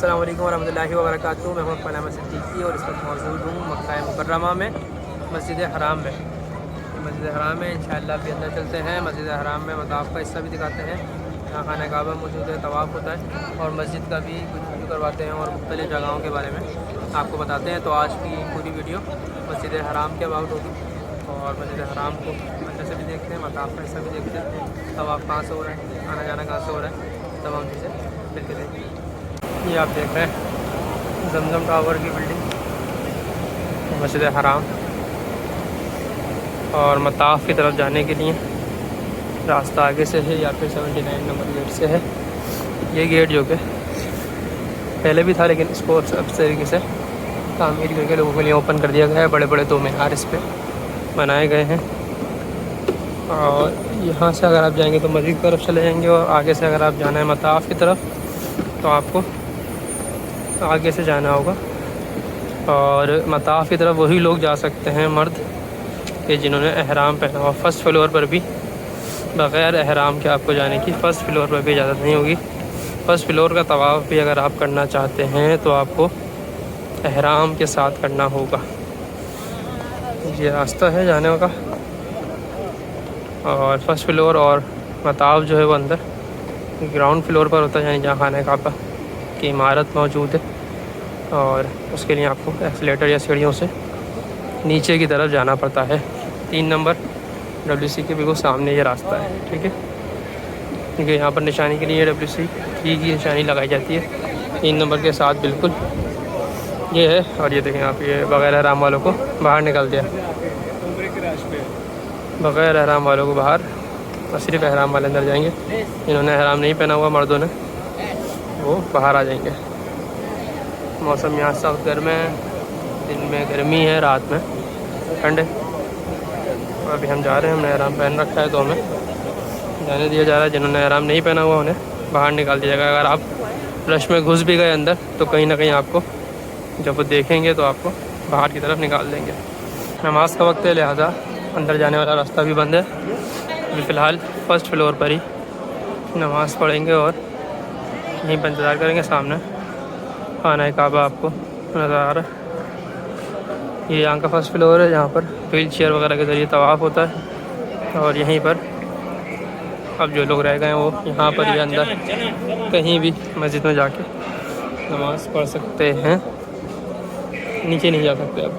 अस्सलाम वालेकुम वरहमतुल्लाहि वबरकातुहू। मैं मोहम्मद अहमद सिद्दीकी और इस वक्त मौजूद हूँ मक्का मुकर्रमा में, मस्जिद हराम में। मस्जिद हराम में इंशाअल्लाह भी अंदर चलते हैं। मस्जिद हराम में मताफ़ का हिस्सा भी दिखाते हैं, यहाँ खाना काबा मौजूद है, तवाफ़ होता है और मस्जिद का भी कुछ व्यू करवाते हैं और मुख्तलिफ़ जगहों के बारे में आपको बताते हैं। तो आज की पूरी वीडियो मस्जिद हराम के अबाउट होगी और मस्जिद हराम को अंदर से भी देखते हैं, मताफ़ का हिस्सा भी देखते हैं, तवाफ़ कहाँ से हो रहा है, आना जाना कहाँ से हो रहा है, तमाम चीज़ें फिर के देखते हैं। ये आप देख रहे हैं जमजम टावर की बिल्डिंग, मस्जिद हराम। और मताफ़ की तरफ जाने के लिए रास्ता आगे से है या फिर 79 नंबर गेट से है। ये गेट जो कि पहले भी था लेकिन इसको अब तरीके से तामीर करके लोगों के लिए ओपन कर दिया गया है। बड़े बड़े 2 मीनार इस पर बनाए गए हैं। और यहाँ से अगर आप जाएंगे तो मस्जिद की तरफ चले जाएंगे और आगे से अगर आप जाना है मताफ़ की तरफ तो आपको आगे से जाना होगा। और मताफ़ की तरफ वही लोग जा सकते हैं मर्द कि जिन्होंने एहराम पहना हुआ। फ़र्स्ट फ्लोर पर भी बग़ैर एहराम के आपको जाने की फ़र्स्ट फ्लोर पर भी इजाज़त नहीं होगी। फ़र्स्ट फ्लोर का तवाफ़ भी अगर आप करना चाहते हैं तो आपको एहराम के साथ करना होगा। ये रास्ता है जाने का। और फ़र्स्ट फ्लोर और मताफ़ जो है वो अंदर ग्राउंड फ्लोर पर होता है, यानी जहाँ खाना काबा की इमारत मौजूद है। और उसके लिए आपको एक्सीलेटर या सीढ़ियों से नीचे की तरफ जाना पड़ता है। 3 नंबर WC के बिल्कुल सामने ये रास्ता है, ठीक है। क्योंकि यहाँ पर निशानी के लिए WC की निशानी लगाई जाती है 3 नंबर के साथ बिल्कुल ये है। और ये देखें आप, ये बग़ैर एहराम वालों को बाहर निकाल दिया, बग़ैर एहराम वालों को बाहर, और सिर्फ एहराम वाले अंदर जाएंगे। जिन्होंने एहराम नहीं पहना हुआ मर्दों ने वो बाहर आ जाएंगे। मौसम यहाँ सख्त गर्म है, दिन में गर्मी है, रात में ठंड है। और अभी हम जा रहे हैं, हमने एहराम पहन रखा है तो हमें जाने दिया जा रहा है। जिन्होंने एहराम नहीं पहना हुआ उन्हें बाहर निकाल दिया जाएगा। अगर आप रश में घुस भी गए अंदर तो कहीं ना कहीं आपको जब वो देखेंगे तो आपको बाहर की तरफ निकाल देंगे। नमाज का वक्त है, लिहाजा अंदर जाने वाला रास्ता भी बंद है। अभी फ़िलहाल फ़र्स्ट फ्लोर पर ही नमाज़ पढ़ेंगे और यहीं पर इंतज़ार करेंगे। सामने खाना काबा आपको नज़र आ रहा है। ये यहाँ का फ़र्स्ट फ्लोर है जहाँ पर व्हील चेयर वगैरह के ज़रिए तवाफ़ होता है। और यहीं पर अब जो लोग रह गए हैं वो यहाँ पर ही अंदर कहीं भी मस्जिद में जाके नमाज़ पढ़ सकते हैं, नीचे नहीं जा सकते। अब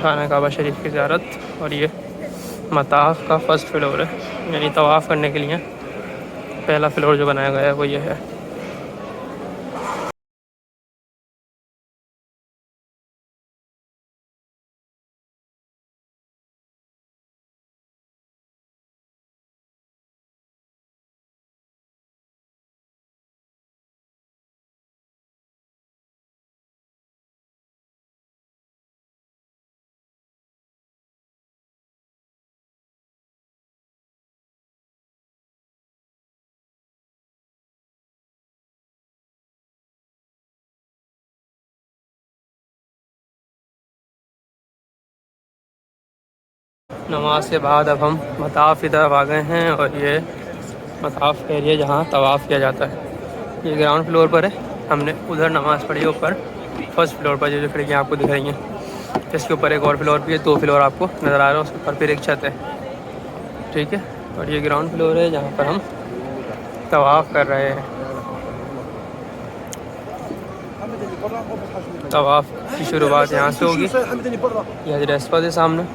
खाना काबा शरीफ की ज़ियारत। और ये मताफ़ का फ़र्स्ट फ्लोर है, यानी तवाफ़ करने के लिए पहला फ्लोर जो बनाया गया है वो ये है। नमाज के बाद अब हम मताफ़ की तरफ आ गए हैं और ये मताफ़ एरिया जहाँ तवाफ़ किया जाता है ये ग्राउंड फ्लोर पर है। हमने उधर नमाज़ पढ़ी ऊपर फर्स्ट फ्लोर पर, जो खिड़कियाँ आपको दिख रही हैं। इसके ऊपर एक और फ्लोर भी है, 2 फ्लोर आपको नज़र आ रहा है, उसके ऊपर फिर एक छत है, ठीक है। और ये ग्राउंड फ्लोर है जहाँ पर हम तवाफ़ कर रहे हैं। तवाफ़ की शुरुआत यहाँ से होगी, ये हजर अस्वद है सामने,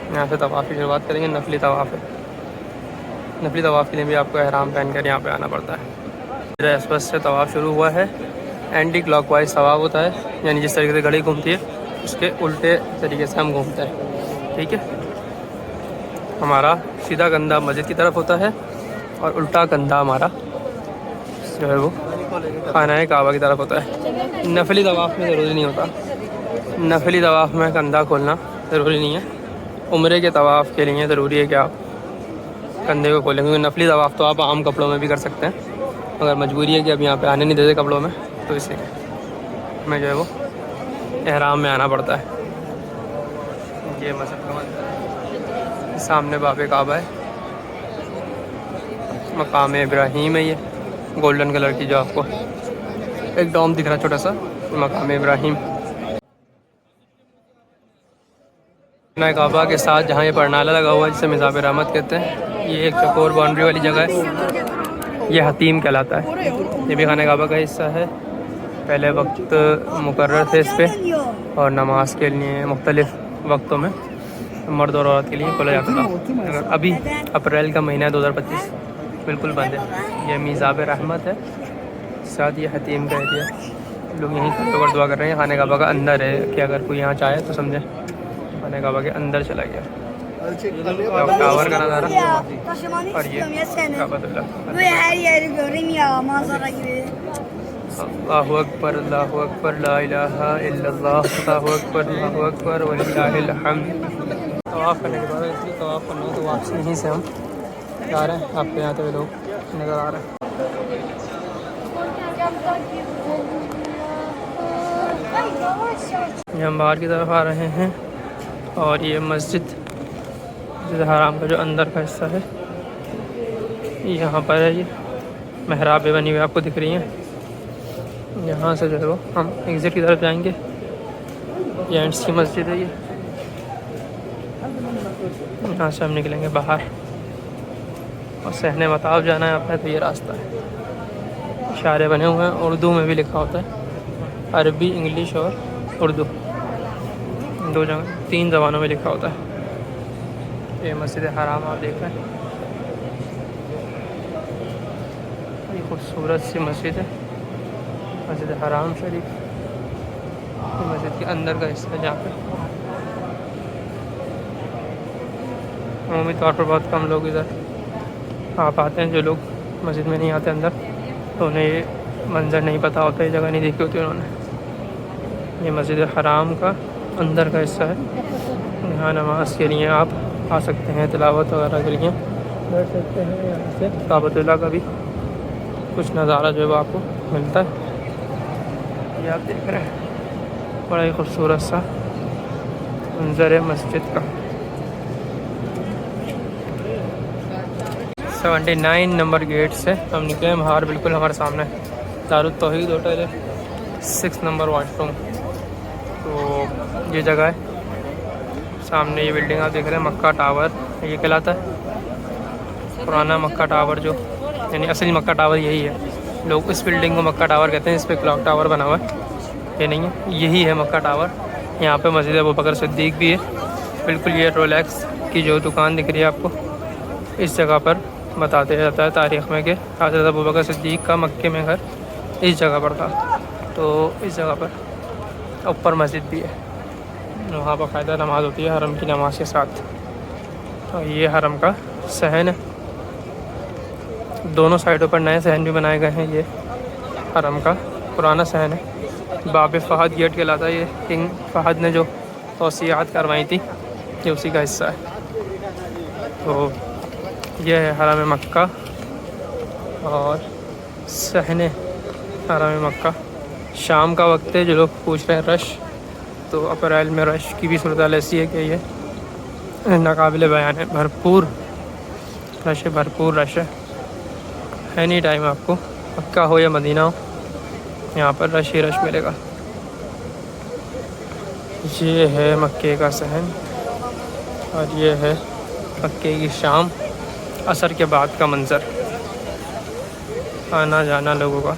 यहाँ से तवाफ़ की शुरुआत करेंगे। नफली तवाफ़ है, नफली तवाफ़ के लिए भी आपको एहराम पहन कर यहाँ पे आना पड़ता है। हजर अस्वद से तवाफ़ शुरू हुआ है। एंटी क्लॉकवाइज तवाफ़ होता है, यानी जिस तरीके से घड़ी घूमती है उसके उल्टे तरीके से हम घूमते हैं, ठीक है। हमारा सीधा कंधा मस्जिद की तरफ होता है और उल्टा कंधा हमारा जो है वो खाना काबा की तरफ होता है। नफली तवाफ़ में ज़रूरी नहीं होता, नफली तवाफ़ में कंधा खोलना ज़रूरी नहीं है। उम्रे के तवाफ़ के लिए ज़रूरी है कि आप कंधे को खोलें, क्योंकि नफली तवाफ़ तो आप आम कपड़ों में भी कर सकते हैं। अगर मजबूरी है कि अब यहाँ पे आने नहीं देते कपड़ों में तो इसलिए हमें जो है वो एहराम में आना पड़ता है। ये मस्जिद का मंज़र, सामने बाब काबा है, मकाम इब्राहीम है। ये गोल्डन कलर की जो आपको एक डॉम दिख रहा है छोटा सा, मकाम इब्राहिम। काबा के साथ जहाँ ये परनाला लगा हुआ है जिसे मिज़ाब रहमत कहते हैं, ये एक चौकोर बाउंड्री वाली जगह है, ये हतीम कहलाता है। ये भी खाने काबा का हिस्सा है। पहले वक्त मुकर्रर थे इस पर और नमाज के लिए मुख्तलिफ़ वक्तों में मर्द और औरत के लिए खोला जाता था। अभी अप्रैल का महीना 2025 बिल्कुल बंद है। ये मिज़ाब रहमत है, साथ ये हतीम का एरिया। लोग यहीं खड़े दुआ कर रहे हैं। खाने काबा का अंदर है कि अगर कोई यहाँ चाहे तो समझे खाने काबा के अंदर चला गया। टावर का नज़ारा और ये अल्लाहु अकबर अल्लाहु अकबर ला इलाहा इल्लल्लाह अल्लाहु अकबर अल्लाहु अकबर वलिल्लाहिल हम्द। तवाफ़ करने के बाद इसलिए तवाफ़ करना तो वापस यहीं से हम जा रहे हैं। आपके यहाँ तो लोग नज़र आ रहे हैं। ये हम बाहर की तरफ आ रहे हैं और ये मस्जिद हराम का जो अंदर का हिस्सा है यहाँ पर है। ये मेहराबें बनी हुई आपको दिख रही हैं। यहाँ से जो है वो हम एग्ज़िट की तरफ जाएंगे। ये एंड्स की मस्जिद है। ये यहाँ से हम निकलेंगे बाहर और सहने मताब जाना है आपने तो ये रास्ता है। इशारे बने हुए हैं, उर्दू में भी लिखा होता है, अरबी, इंग्लिश और उर्दू, दो जगह 3 ज़बानों में लिखा होता है। ये मस्जिद हराम आप देख रहे हैं, ये खूबसूरत सी मस्जिद है, मस्जिद हराम शरीफ। ये मस्जिद के अंदर का हिस्सा है जहाँ पे अमूमी तौर पर बहुत कम लोग इधर आ पाते हैं। जो लोग मस्जिद में नहीं आते अंदर तो उन्हें ये मंज़र नहीं पता होता, ये जगह नहीं देखी होती उन्होंने। ये मस्जिद हराम का अंदर का हिस्सा है। यहाँ नमाज के लिए आप आ सकते हैं, तिलावत वगैरह के लिए बैठ सकते हैं। यहाँ से काबतुल्लाह का भी कुछ नज़ारा जो है वो आपको मिलता है। ये आप देख रहे हैं, बड़ा ही खूबसूरत सा मंजर है मस्जिद का। 79 नंबर गेट से हम निकले बाहर, बिल्कुल हमारे सामने दारुल तौहीद होटल है, 6 नंबर वॉशरूम। तो ये जगह है सामने, ये बिल्डिंग आप देख रहे हैं मक्का टावर ये कहलाता है। पुराना मक्का टावर जो यानी असली मक्का टावर यही है। लोग इस बिल्डिंग को मक्का टावर कहते हैं, इस पर क्लॉक टावर बना हुआ है, ये नहीं है, यही है मक्का टावर। यहाँ पे मस्जिद अबू बकर सिद्दीक भी है। बिल्कुल ये रोलेक्स की जो दुकान दिख रही है आपको, इस जगह पर बताते जाता है तारीख़ में कि हज़रत अबू बकर सिद्दीक का मक्के में घर इस जगह पर था। तो इस जगह पर ऊपर मस्जिद भी है, वहाँ बाकायदा नमाज़ होती है हरम की नमाज के साथ। तो ये हरम का सहन है, दोनों साइडों पर नए सहन भी बनाए गए हैं। ये हरम का पुराना सहन है, बाब फ़हद गेट कहलाता है। ये किंग फ़हद ने जो तौसीआत करवाई थी ये उसी का हिस्सा है। तो ये है हरम मक्का और सहने हरम मक्का। शाम का वक्त है, जो लोग पूछ रहे हैं रश, तो अप्रैल में रश की भी सूरत ऐसी है कि ये नाकाबिल बयान है, भरपूर रश है, भरपूर रश है। एनी टाइम आपको मक्का हो या मदीना हो, यहाँ पर रश ही रश मिलेगा। ये है मक्के का सहन और ये है मक्के की शाम, असर के बाद का मंज़र। आना जाना लोगों का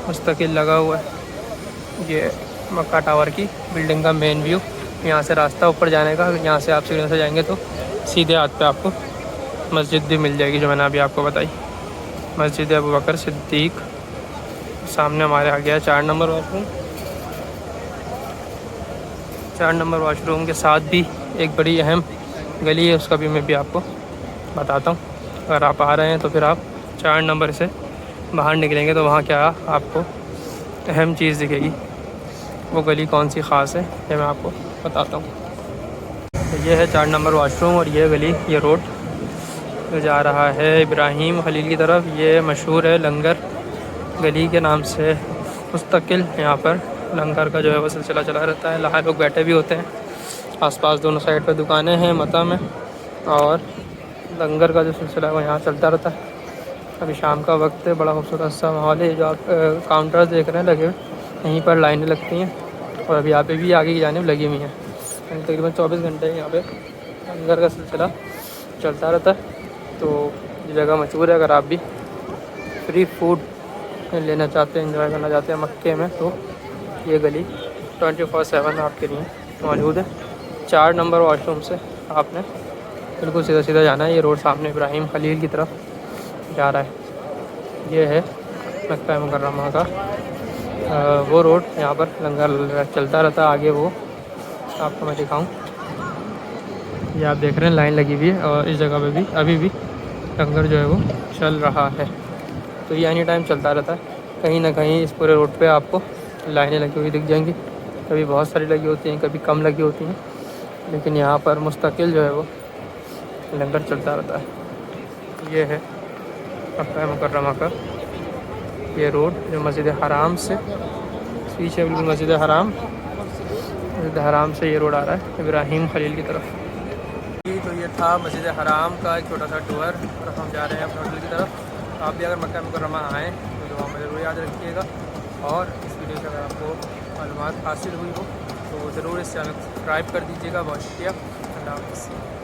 मुस्तकिल लगा हुआ है। ये मक्का टावर की बिल्डिंग का मेन व्यू। यहाँ से रास्ता ऊपर जाने का, यहाँ से आप सीढ़ियों से जाएंगे तो सीधे हाथ पे आपको मस्जिद भी मिल जाएगी जो मैंने अभी आपको बताई, मस्जिद अबू बकर सिद्दीक। सामने हमारे आ गया 4 नंबर वॉशरूम। 4 नंबर वॉशरूम के साथ भी एक बड़ी अहम गली है, उसका भी मैं भी आपको बताता हूँ। अगर आप आ रहे हैं तो फिर आप 4 नंबर से बाहर निकलेंगे तो वहाँ क्या आपको अहम चीज़ दिखेगी, वो गली कौन सी ख़ास है ये मैं आपको बताता हूँ। तो ये है 4 नंबर वॉशरूम और ये गली, ये रोड जो जा रहा है इब्राहिम खलील की तरफ। ये मशहूर है लंगर गली के नाम से, मुस्तकिल यहाँ पर लंगर का जो है वो सिलसिला चला रहता है। लाहौर लोग बैठे भी होते हैं, आसपास दोनों साइड पर दुकानें हैं मता में, और लंगर का जो सिलसिला है वो यहाँ चलता रहता है। अभी शाम का वक्त है, बड़ा खूबसूरत सा माहौल है। जो आप काउंटर्स देख रहे हैं लगे हुए, यहीं पर लाइनें लगती हैं और अभी यहाँ पे भी आगे की जानिब लगी हुई हैं। तकरीबन 24 घंटे यहाँ पे लंगर का सिलसिला चलता रहता है। तो ये जगह मशहूर है। अगर आप भी फ्री फूड लेना चाहते हैं, एंजॉय करना चाहते हैं मक्के में, तो ये गली 24/7 आपके लिए मौजूद है। 4 नंबर वॉशरूम से आपने बिल्कुल सीधा सीधा जाना है। ये रोड सामने इब्राहिम खलील की तरफ जा रहा है। ये है मक्का मुकर्रमा का वो रोड। यहाँ पर लंगर चलता रहता है। आगे वो आपको मैं दिखाऊं, ये आप देख रहे हैं लाइन लगी हुई है और इस जगह पे भी अभी भी लंगर जो है वो चल रहा है। तो ये एनी टाइम चलता रहता है। कहीं ना कहीं इस पूरे रोड पे आपको लाइनें लगी हुई दिख जाएंगी। कभी बहुत सारी लगी होती हैं, कभी कम लगी होती हैं, लेकिन यहाँ पर मुस्तकिल जो है वो लंगर चलता रहता है। ये है मक्का मुकर्रमा का ये रोड, जो मस्जिद हराम से पीछे, बिल्कुल मस्जिद हराम से ये रोड आ रहा है इब्राहिम खलील की तरफ। तो ये था मस्जिद हराम का एक छोटा सा टूर और हम जा रहे हैं अपने होटल की तरफ। आप भी अगर मक्का मुकर्रमा आएँ तो दुआ में ज़रूर याद रखिएगा। और इस वीडियो से अगर आपको मालूमात हासिल हुई हो तो ज़रूर इस चैनल को सब्सक्राइब कर दीजिएगा। बहुत शुक्रिया। अल्लाह हाफ़िज़।